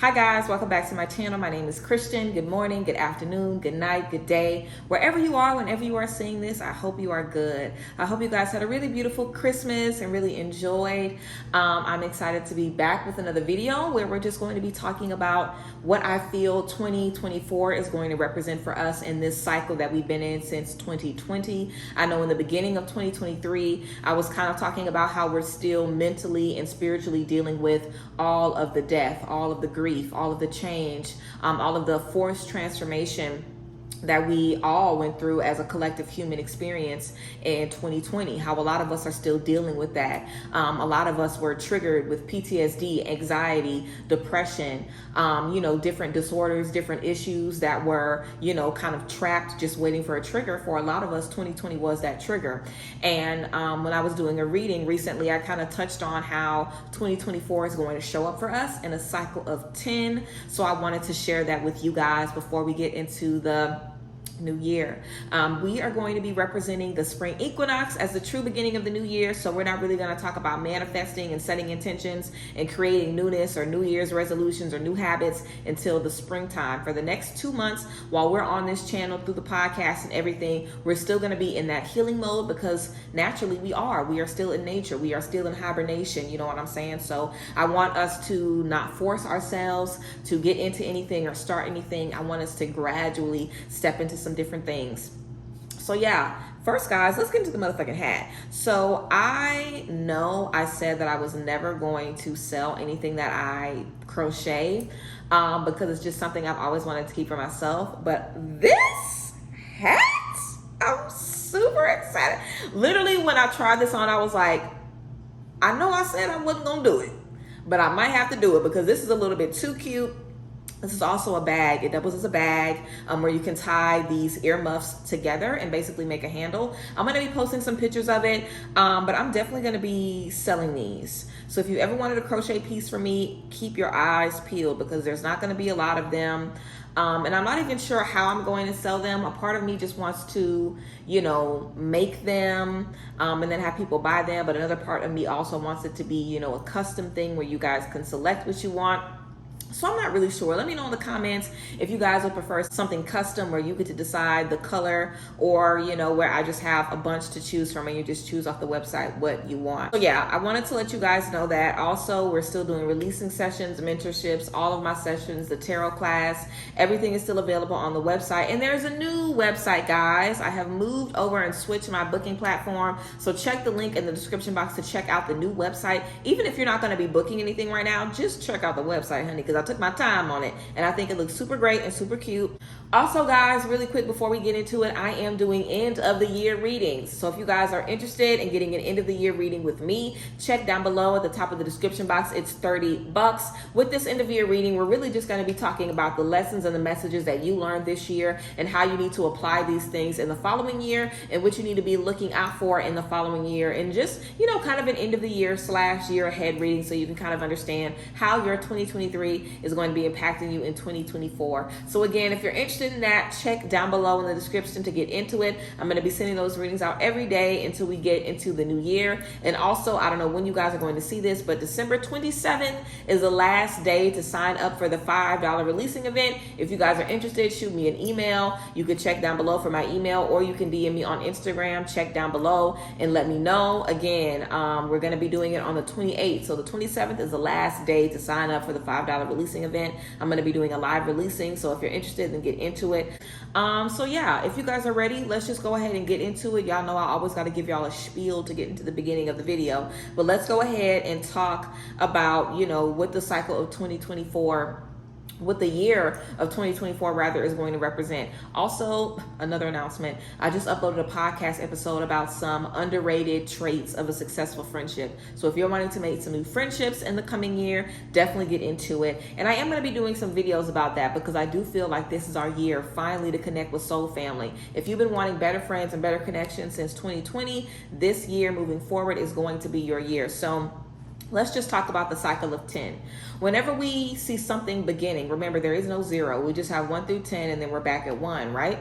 Hi guys, welcome back to my channel. My name is Christian. Good morning, good afternoon, good night, good day. Wherever you are, whenever you are seeing this, I hope you are good. I hope you guys had a really beautiful Christmas and really enjoyed. I'm excited to be back with another video where we're just going to be talking about what I feel 2024 is going to represent for us in this cycle that we've been in since 2020. I know in the beginning of 2023, I was kind of talking about how we're still mentally and spiritually dealing with all of the death, all of the grief, all of the change, all of the forced transformation that we all went through as a collective human experience in 2020, how a lot of us are still dealing with that. A lot of us were triggered with PTSD, anxiety, depression, different disorders, different issues that were, kind of trapped, just waiting for a trigger. For a lot of us, 2020 was that trigger. And when I was doing a reading recently, I kind of touched on how 2024 is going to show up for us in a cycle of 10. So I wanted to share that with you guys before we get into the new year. We are going to be representing the spring equinox as the true beginning of the new year. So we're not really going to talk about manifesting and setting intentions and creating newness or New Year's resolutions or new habits until the springtime. For the next 2 months, while we're on this channel through the podcast and everything, we're still going to be in that healing mode because naturally we are still in nature. We are still in hibernation. You know what I'm saying? So I want us to not force ourselves to get into anything or start anything. I want us to gradually step into some different things. So yeah, first guys, let's get into the motherfucking hat. So I know I said that I was never going to sell anything that I crochet because it's just something I've always wanted to keep for myself. But this hat, I'm super excited. Literally when I tried this on, I was like, I know I said I wasn't gonna do it, but I might have to do it because this is a little bit too cute. This is also a bag. It doubles as a bag where you can tie these earmuffs together and basically make a handle. I'm going to be posting some pictures of it, but I'm definitely going to be selling these. So if you ever wanted a crochet piece from me, keep your eyes peeled because there's not going to be a lot of them. And I'm not even sure how I'm going to sell them. A part of me just wants to, make them and then have people buy them. But another part of me also wants it to be, a custom thing where you guys can select what you want. So I'm not really sure. Let me know in the comments if you guys would prefer something custom where you get to decide the color or, where I just have a bunch to choose from and you just choose off the website what you want. So yeah, I wanted to let you guys know that. Also, we're still doing releasing sessions, mentorships, all of my sessions, the tarot class, everything is still available on the website. And there's a new website, guys. I have moved over and switched my booking platform. So check the link in the description box to check out the new website. Even if you're not going to be booking anything right now, just check out the website, honey, because I took my time on it and I think it looks super great and super cute. Also guys, really quick before we get into it, I am doing end of the year readings. So if you guys are interested in getting an end of the year reading with me, check down below at the top of the description box. It's $30. With this end of year reading, we're really just going to be talking about the lessons and the messages that you learned this year and how you need to apply these things in the following year and what you need to be looking out for in the following year, and just, kind of an end of the year / year ahead reading so you can kind of understand how your 2023 is going to be impacting you in 2024. So again, if you're interested in that, check down below in the description to get into it. I'm going to be sending those readings out every day until we get into the new year. And also, I don't know when you guys are going to see this, but December 27th is the last day to sign up for the $5 releasing event. If you guys are interested, shoot me an email. You can check down below for my email, or you can DM me on Instagram. Check down below and let me know. Again, we're going to be doing it on the 28th. So the 27th is the last day to sign up for the $5 releasing event. I'm going to be doing a live releasing, so if you're interested, then get into it. So yeah, if you guys are ready, let's just go ahead and get into it. Y'all know I always got to give y'all a spiel to get into the beginning of the video, but let's go ahead and talk about, what the cycle of 2024, what the year of 2024 rather is going to represent. Also, another announcement, I just uploaded a podcast episode about some underrated traits of a successful friendship. So if you're wanting to make some new friendships in the coming year, definitely get into it. And I am going to be doing some videos about that because I do feel like this is our year finally to connect with soul family. If you've been wanting better friends and better connections since 2020, this year moving forward is going to be your year. So let's just talk about the cycle of 10. Whenever we see something beginning, remember there is no 0. We just have 1 through 10 and then we're back at 1, right?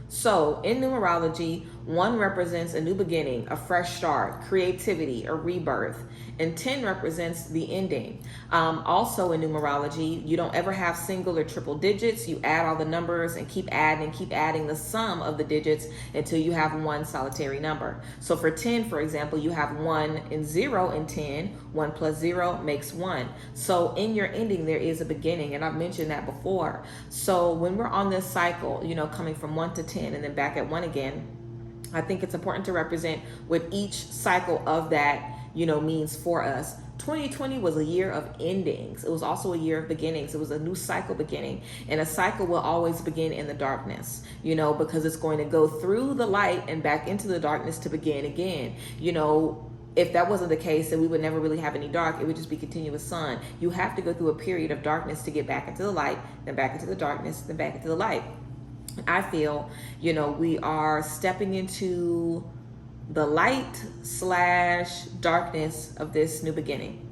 So in numerology, 1 represents a new beginning, a fresh start, creativity, a rebirth, and 10 represents the ending. Also in numerology, you don't ever have single or triple digits. You add all the numbers and keep adding the sum of the digits until you have one solitary number. So for 10, for example, you have 1 and 0 in 10. 1 plus 0 makes 1. So in your ending, there is a beginning, and I've mentioned that before. So when we're on this cycle, coming from 1 to 10 and then back at 1 again, I think it's important to represent what each cycle of that, means for us. 2020 was a year of endings. It was also a year of beginnings. It was a new cycle beginning. And a cycle will always begin in the darkness, because it's going to go through the light and back into the darkness to begin again. If that wasn't the case, then we would never really have any dark. It would just be continuous sun. You have to go through a period of darkness to get back into the light, then back into the darkness, then back into the light. I feel, we are stepping into the light / darkness of this new beginning.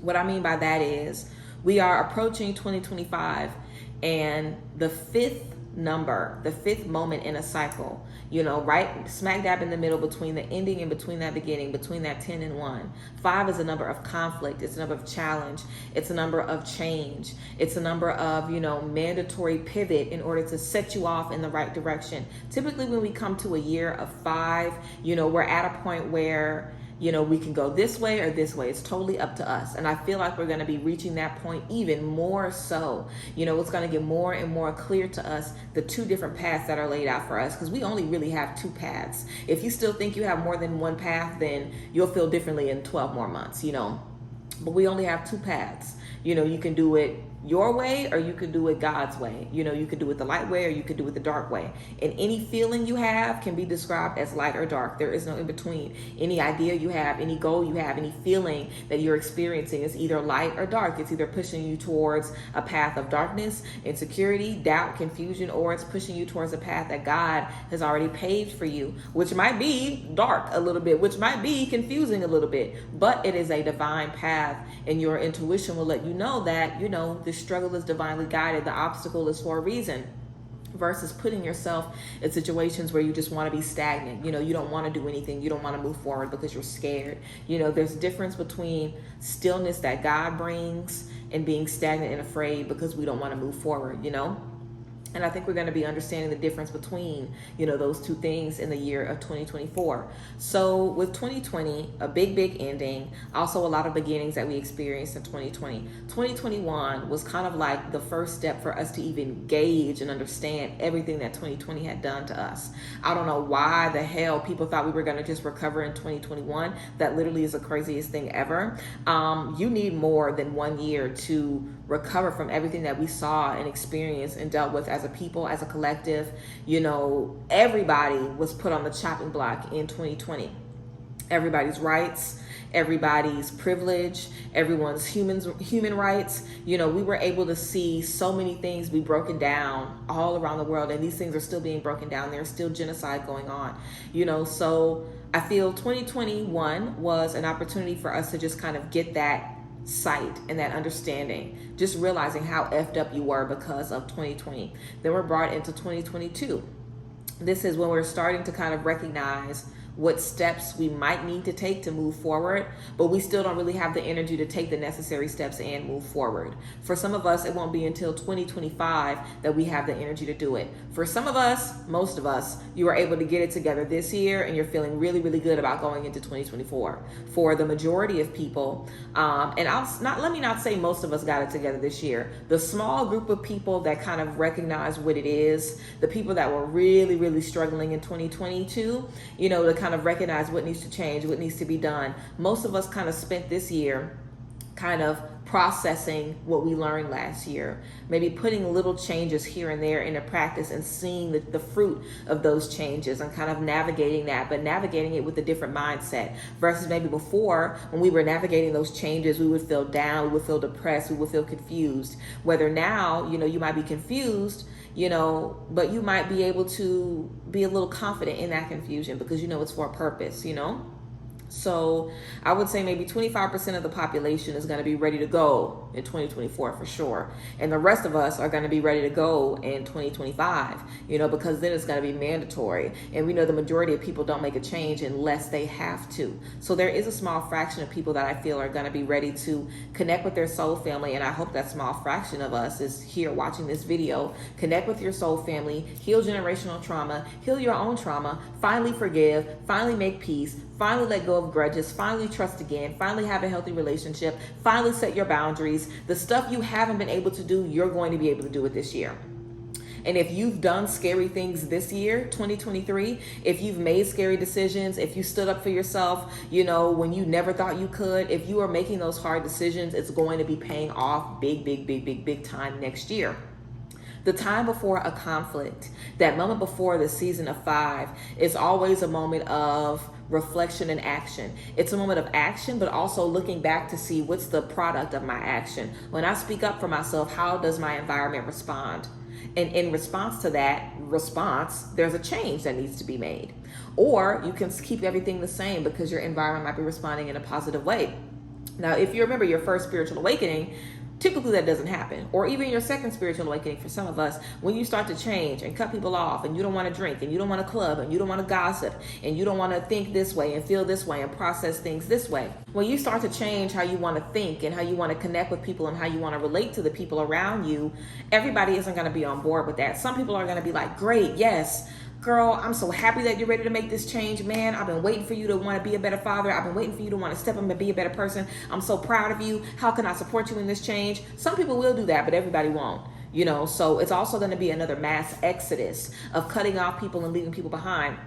What I mean by that is we are approaching 2025 and the 5th number, the 5th moment in a cycle, right smack dab in the middle between the ending and between that beginning, between that 10 and 1. 5 is a number of conflict. It's a number of challenge. It's a number of change. It's a number of, mandatory pivot in order to set you off in the right direction. Typically when we come to a year of 5, we're at a point where we can go this way or this way. It's totally up to us. And I feel like we're going to be reaching that point even more so. It's going to get more and more clear to us the 2 different paths that are laid out for us, because we only really have 2 paths. If you still think you have more than 1 path, then you'll feel differently in 12 more months, But we only have 2 paths. You can do it your way or you can do it God's way. You can do it the light way or you can do it the dark way. And any feeling you have can be described as light or dark. There is no in between. Any idea you have, any goal you have, any feeling that you're experiencing is either light or dark. It's either pushing you towards a path of darkness, insecurity, doubt, confusion, or it's pushing you towards a path that God has already paved for you, which might be dark a little bit, which might be confusing a little bit, but it is a divine path, and your intuition will let you know that, the struggle is divinely guided. The obstacle is for a reason, versus putting yourself in situations where you just want to be stagnant. You don't want to do anything. You don't want to move forward because you're scared. There's a difference between stillness that God brings and being stagnant and afraid because we don't want to move forward, And I think we're going to be understanding the difference between, those 2 things in the year of 2024. So with 2020, a big ending, also a lot of beginnings that we experienced in 2020. 2021 was kind of like the first step for us to even gauge and understand everything that 2020 had done to us. I don't know why the hell people thought we were going to just recover in 2021. That literally is the craziest thing ever. You need more than 1 year to recover from everything that we saw and experienced and dealt with as a people, as a collective. Everybody was put on the chopping block in 2020. Everybody's rights, everybody's privilege, everyone's human rights. We were able to see so many things be broken down all around the world, and these things are still being broken down. There's still genocide going on, so I feel 2021 was an opportunity for us to just kind of get that sight and that understanding, just realizing how effed up you were because of 2020. Then we're brought into 2022. This is when we're starting to kind of recognize what steps we might need to take to move forward, but we still don't really have the energy to take the necessary steps and move forward. For some of us, it won't be until 2025 that we have the energy to do it. For some of us, most of us, you are able to get it together this year and you're feeling really good about going into 2024. For the majority of people, and let me not say most of us got it together this year. The small group of people that kind of recognize what it is, the people that were really struggling in 2022, to kind of recognize what needs to change, what needs to be done. Most of us kind of spent this year kind of processing what we learned last year, maybe putting little changes here and there into practice and seeing the fruit of those changes and kind of navigating that, but navigating it with a different mindset versus maybe before when we were navigating those changes, we would feel down, we would feel depressed, we would feel confused. Whether now, you might be confused, but you might be able to be a little confident in that confusion because it's for a purpose, So I would say maybe 25% of the population is going to be ready to go in 2024 for sure. And the rest of us are going to be ready to go in 2025, because then it's going to be mandatory. And we know the majority of people don't make a change unless they have to. So there is a small fraction of people that I feel are going to be ready to connect with their soul family. And I hope that small fraction of us is here watching this video. Connect with your soul family, heal generational trauma, heal your own trauma, finally forgive, finally make peace, finally let go of grudges, finally trust again, finally have a healthy relationship, finally set your boundaries. The stuff you haven't been able to do, you're going to be able to do it this year. And if you've done scary things this year, 2023, if you've made scary decisions, if you stood up for yourself, when you never thought you could, if you are making those hard decisions, it's going to be paying off big time next year. The time before a conflict, that moment before the season of 5, is always a moment of reflection and action. It's a moment of action, but also looking back to see what's the product of my action. When I speak up for myself, how does my environment respond? And in response to that response, there's a change that needs to be made. Or you can keep everything the same because your environment might be responding in a positive way. Now, if you remember your first spiritual awakening, typically that doesn't happen. Or even your second spiritual awakening for some of us, when you start to change and cut people off, and you don't want to drink, and you don't want to club, and you don't want to gossip, and you don't want to think this way and feel this way and process things this way. When you start to change how you want to think and how you want to connect with people and how you want to relate to the people around you, everybody isn't going to be on board with that. Some people are going to be like, great, yes, girl, I'm so happy that you're ready to make this change, man. I've been waiting for you to want to be a better father. I've been waiting for you to want to step up and be a better person. I'm so proud of you. How can I support you in this change? Some people will do that, but everybody won't. So it's also going to be another mass exodus of cutting off people and leaving people behind.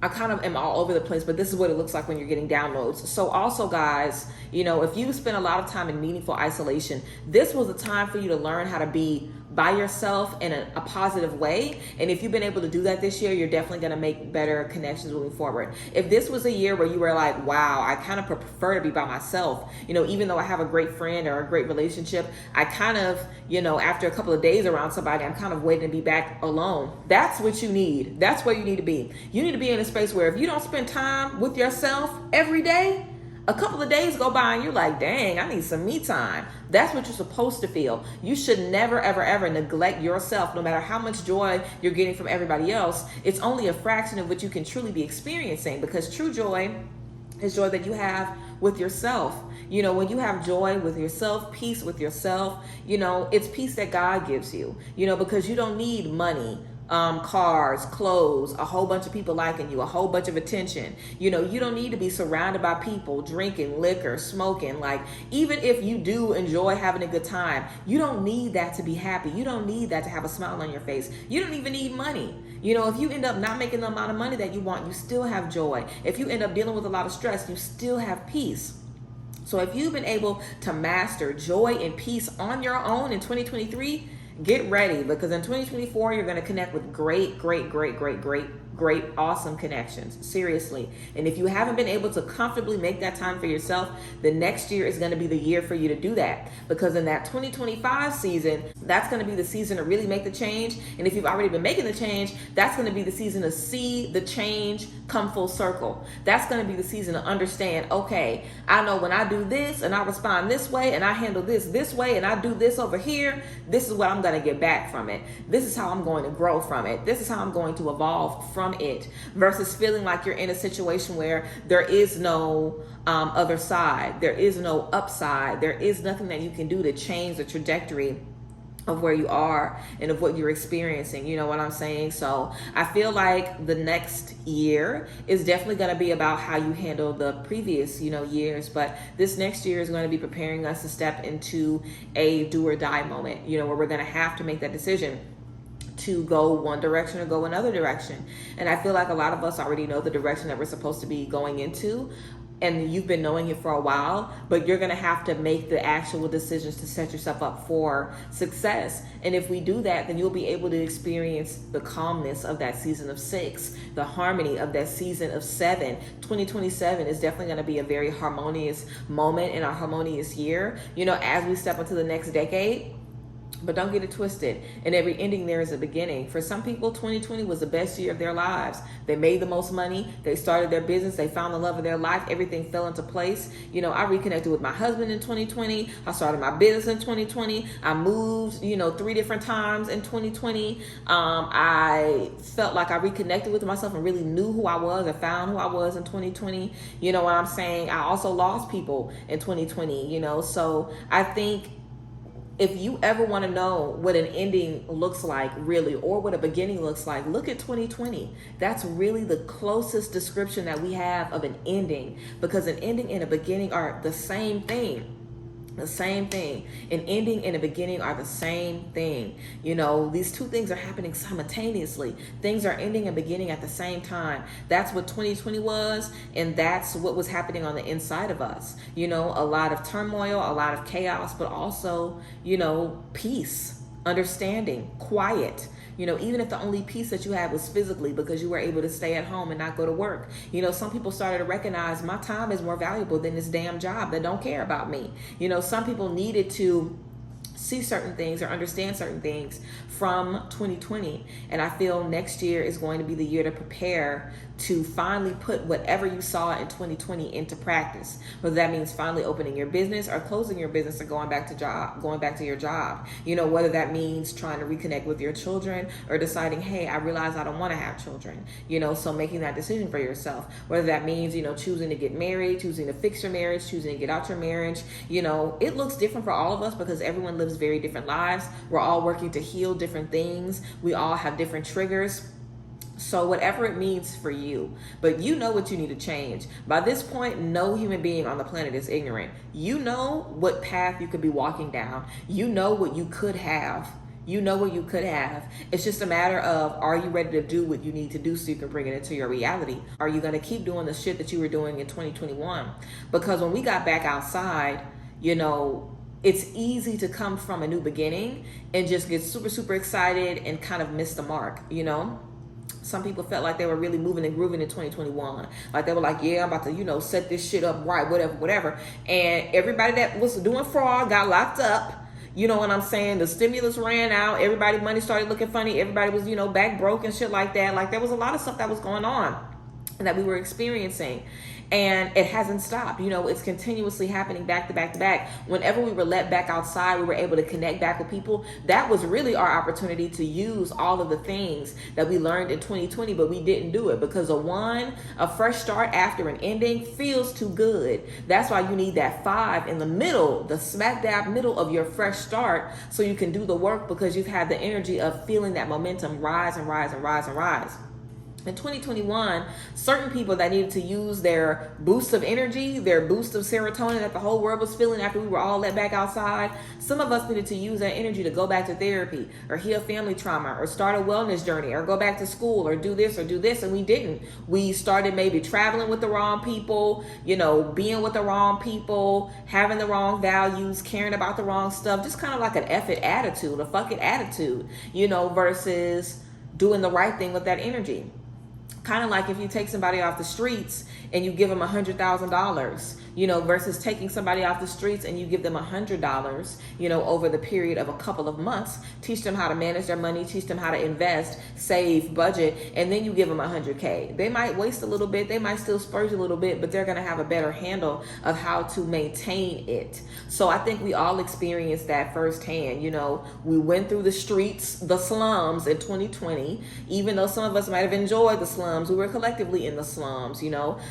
I kind of am all over the place, but this is what it looks like when you're getting downloads. So also, guys, if you spend a lot of time in meaningful isolation, this was a time for you to learn how to be by yourself in a positive way. And if you've been able to do that this year, you're definitely going to make better connections moving forward. If this was a year where you were like, wow, I kind of prefer to be by myself, even though I have a great friend or a great relationship, I kind of, after a couple of days around somebody, I'm kind of waiting to be back alone. That's what you need. That's where you need to be. You need to be in a space where if you don't spend time with yourself every day, a couple of days go by and you're like, dang, I need some me time. That's what you're supposed to feel. You should never, ever, ever neglect yourself, no matter how much joy you're getting from everybody else. It's only a fraction of what you can truly be experiencing, because true joy is joy that you have with yourself. When you have joy with yourself, peace with yourself, it's peace that God gives you, because you don't need money, cars, clothes, a whole bunch of people liking you, a whole bunch of attention. You don't need to be surrounded by people drinking liquor, smoking. Like, even if you do enjoy having a good time, you don't need that to be happy. You don't need that to have a smile on your face. You don't even need money. If you end up not making the amount of money that you want, you still have joy. If you end up dealing with a lot of stress, you still have peace. So if you've been able to master joy and peace on your own in 2023, get ready, because in 2024, you're going to connect with great, awesome connections. Seriously. And if you haven't been able to comfortably make that time for yourself, the next year is going to be the year for you to do that. Because in that 2025 season, that's going to be the season to really make the change. And if you've already been making the change, that's going to be the season to see the change come full circle. That's going to be the season to understand, okay, I know when I do this and I respond this way and I handle this way and I do this over here, this is what I'm going to get back from it. This is how I'm going to grow from it. This is how I'm going to evolve from it, versus feeling like you're in a situation where there is no other side. There is no upside. There is nothing that you can do to change the trajectory of where you are and of what you're experiencing. You know what I'm saying? So I feel like the next year is definitely going to be about how you handle the previous, years. But this next year is going to be preparing us to step into a do or die moment, where we're going to have to make that decision to go one direction or go another direction. And I feel like a lot of us already know the direction that we're supposed to be going into, and you've been knowing it for a while, but you're going to have to make the actual decisions to set yourself up for success. And if we do that, then you'll be able to experience the calmness of that season of 6, the harmony of that season of 7. 2027 is definitely going to be a very harmonious moment and a harmonious year, as we step into the next decade. But don't get it twisted. In every ending, there is a beginning. For some people, 2020 was the best year of their lives. They made the most money. They started their business. They found the love of their life. Everything fell into place. You know, I reconnected with my husband in 2020. I started my business in 2020. I moved, 3 different times in 2020. I felt like I reconnected with myself and really knew who I was and found who I was in 2020. You know what I'm saying? I also lost people in 2020, so I think if you ever want to know what an ending looks like, really, or what a beginning looks like, look at 2020. That's really the closest description that we have of an ending, because an ending and a beginning are the same thing. The same thing. An ending and a beginning are the same thing. These two things are happening simultaneously. Things are ending and beginning at the same time. That's what 2020 was, and that's what was happening on the inside of us. A lot of turmoil, a lot of chaos, but also, peace, understanding, quiet. Even if the only peace that you had was physically because you were able to stay at home and not go to work. Some people started to recognize my time is more valuable than this damn job that don't care about me. Some people needed to see certain things or understand certain things from 2020. And I feel next year is going to be the year to prepare to finally put whatever you saw in 2020 into practice. Whether that means finally opening your business or closing your business or going back to your job. Whether that means trying to reconnect with your children or deciding, hey, I realize I don't want to have children. So making that decision for yourself. Whether that means, choosing to get married, choosing to fix your marriage, choosing to get out your marriage. It looks different for all of us because everyone lives very different lives. We're all working to heal different things. We all have different triggers. So whatever it means for you, but you know what you need to change. By this point, no human being on the planet is ignorant. You know what path you could be walking down. You know what you could have. It's just a matter of, are you ready to do what you need to do so you can bring it into your reality? Are you going to keep doing the shit that you were doing in 2021? Because when we got back outside, it's easy to come from a new beginning and just get super, super excited and kind of miss the mark, Some people felt like they were really moving and grooving in 2021. Like they were like, yeah, I'm about to, set this shit up right, whatever. And everybody that was doing fraud got locked up. You know what I'm saying? The stimulus ran out. Everybody money started looking funny. Everybody was, back broke and shit like that. Like there was a lot of stuff that was going on and that we were experiencing. And it hasn't stopped. It's continuously happening back to back to back. Whenever we were let back outside, we were able to connect back with people. That was really our opportunity to use all of the things that we learned in 2020, but we didn't do it because a fresh start after an ending feels too good. That's why you need that 5 in the middle, the smack dab middle of your fresh start, so you can do the work because you've had the energy of feeling that momentum rise and rise and rise and rise. In 2021, certain people that needed to use their boost of energy, their boost of serotonin that the whole world was feeling after we were all let back outside, some of us needed to use that energy to go back to therapy or heal family trauma or start a wellness journey or go back to school or do this, and we didn't. We started maybe traveling with the wrong people, being with the wrong people, having the wrong values, caring about the wrong stuff, just kind of like an F it attitude, a fuck it attitude, versus doing the right thing with that energy. Kind of like if you take somebody off the streets and you give them $100,000, versus taking somebody off the streets and you give them $100, over the period of a couple of months, teach them how to manage their money, teach them how to invest, save, budget, and then you give them $100K. They might waste a little bit, they might still splurge a little bit, but they're going to have a better handle of how to maintain it. So I think we all experienced that firsthand. We went through the streets, the slums in 2020, even though some of us might have enjoyed the slums, we were collectively in the slums,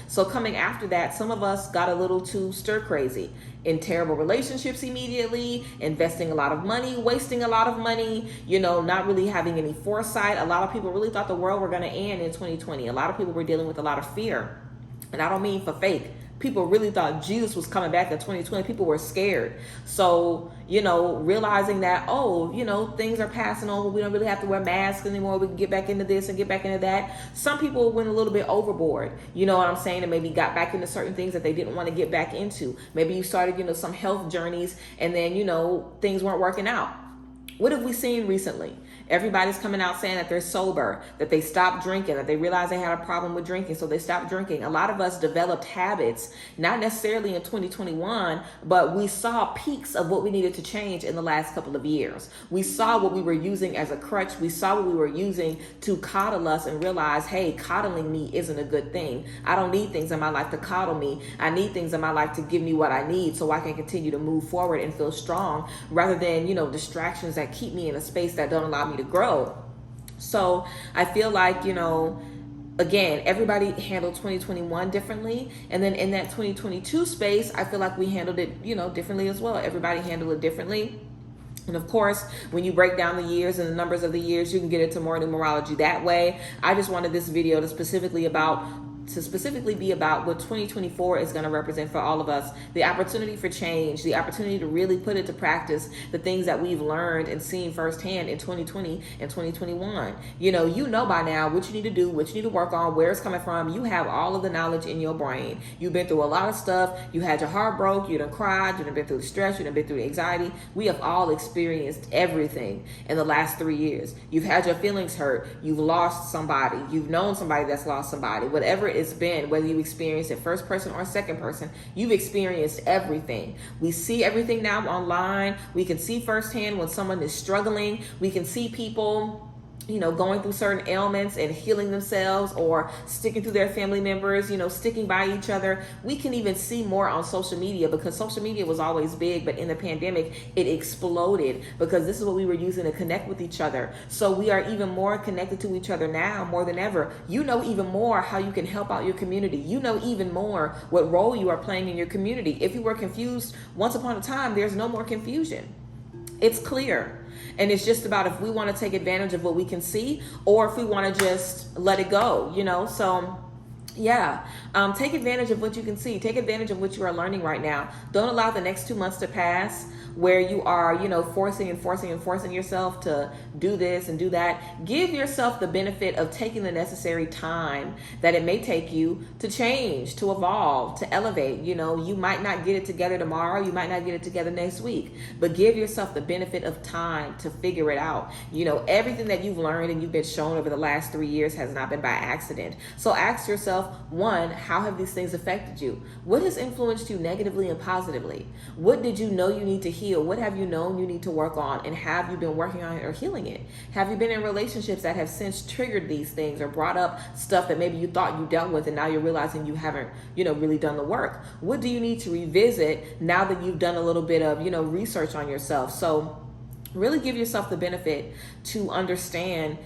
So coming after that, some of us got a little too stir crazy in terrible relationships immediately, investing a lot of money, wasting a lot of money, not really having any foresight. A lot of people really thought the world were going to end in 2020. A lot of people were dealing with a lot of fear. And I don't mean for fake. People really thought Jesus was coming back in 2020. People were scared. So, realizing that, things are passing over. We don't really have to wear masks anymore. We can get back into this and get back into that. Some people went a little bit overboard, you know what I'm saying? And maybe got back into certain things that they didn't want to get back into. Maybe you started, some health journeys and then, things weren't working out. What have we seen recently? Everybody's coming out saying that they're sober, that they stopped drinking, that they realized they had a problem with drinking, so they stopped drinking. A lot of us developed habits, not necessarily in 2021, but we saw peaks of what we needed to change in the last couple of years. We saw what we were using as a crutch. We saw what we were using to coddle us and realize, hey, coddling me isn't a good thing. I don't need things in my life to coddle me. I need things in my life to give me what I need so I can continue to move forward and feel strong, rather than, distractions that keep me in a space that don't allow me to grow. So I feel like, again, everybody handled 2021 differently. And then in that 2022 space, I feel like we handled it, differently as well. Everybody handled it differently. And of course, when you break down the years and the numbers of the years, you can get into more numerology that way. I just wanted this video to specifically be about what 2024 is going to represent for all of us. The opportunity for change, the opportunity to really put into practice the things that we've learned and seen firsthand in 2020 and 2021. You know by now what you need to do, what you need to work on, where it's coming from. You have all of the knowledge in your brain. You've been through a lot of stuff. You had your heart broke. You done cried. You done been through the stress. You done been through the anxiety. We have all experienced everything in the last 3 years. You've had your feelings hurt. You've lost somebody. You've known somebody that's lost somebody. Whatever it's been, whether you experienced it first person or second person, you've experienced everything. We see everything now online. We can see firsthand when someone is struggling. We can see people going through certain ailments and healing themselves, or sticking through their family members, sticking by each other. We can even see more on social media, because social media was always big, but in the pandemic, it exploded because this is what we were using to connect with each other. So we are even more connected to each other now more than ever. You know even more how you can help out your community. You know even more what role you are playing in your community. If you were confused once upon a time, there's no more confusion. It's clear. And it's just about if we want to take advantage of what we can see, or if we want to just let it go, So yeah, take advantage of what you can see. Take advantage of what you are learning right now. Don't allow the next 2 months to pass where you are, forcing yourself to do this and do that. Give yourself the benefit of taking the necessary time that it may take you to change, to evolve, to elevate. You might not get it together tomorrow. You might not get it together next week, but give yourself the benefit of time to figure it out. Everything that you've learned and you've been shown over the last 3 years has not been by accident. So ask yourself, one, how have these things affected you? What has influenced you negatively and positively? What did you know you need to heal? What have you known you need to work on, and have you been working on it or healing it? Have you been in relationships that have since triggered these things or brought up stuff that maybe you thought you dealt with and now you're realizing you haven't, really done the work? What do you need to revisit now that you've done a little bit of, research on yourself? So really give yourself the benefit to understand,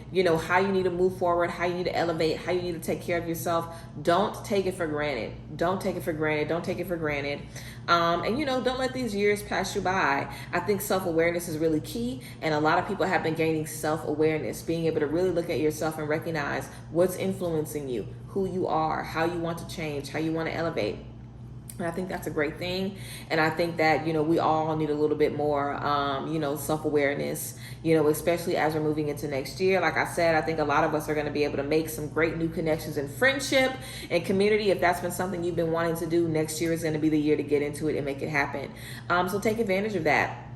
how you need to move forward, how you need to elevate, how you need to take care of yourself. Don't take it for granted. Don't take it for granted. Don't take it for granted. And don't let these years pass you by. I think self-awareness is really key. And a lot of people have been gaining self-awareness, being able to really look at yourself and recognize what's influencing you, who you are, how you want to change, how you want to elevate. And I think that's a great thing. And I think that, we all need a little bit more, self-awareness, especially as we're moving into next year. Like I said, I think a lot of us are going to be able to make some great new connections in friendship and community. If that's been something you've been wanting to do, next year is going to be the year to get into it and make it happen. So take advantage of that.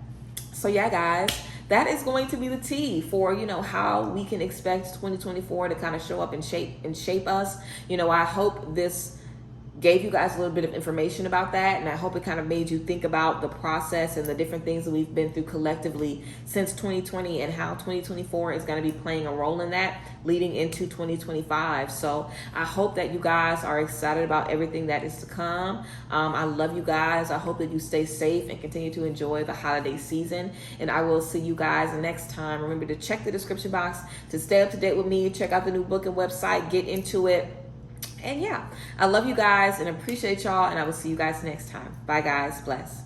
So yeah, guys, that is going to be the tea for, how we can expect 2024 to kind of show up and shape us. I hope this gave you guys a little bit of information about that, and I hope it kind of made you think about the process and the different things that we've been through collectively since 2020, and how 2024 is going to be playing a role in that leading into 2025. So I hope that you guys are excited about everything that is to come. I love you guys. I hope that you stay safe and continue to enjoy the holiday season, and I will see you guys next time. Remember to check the description box to stay up to date with me. Check out the new book and website, get into it. And yeah, I love you guys and appreciate y'all, and I will see you guys next time. Bye guys, bless.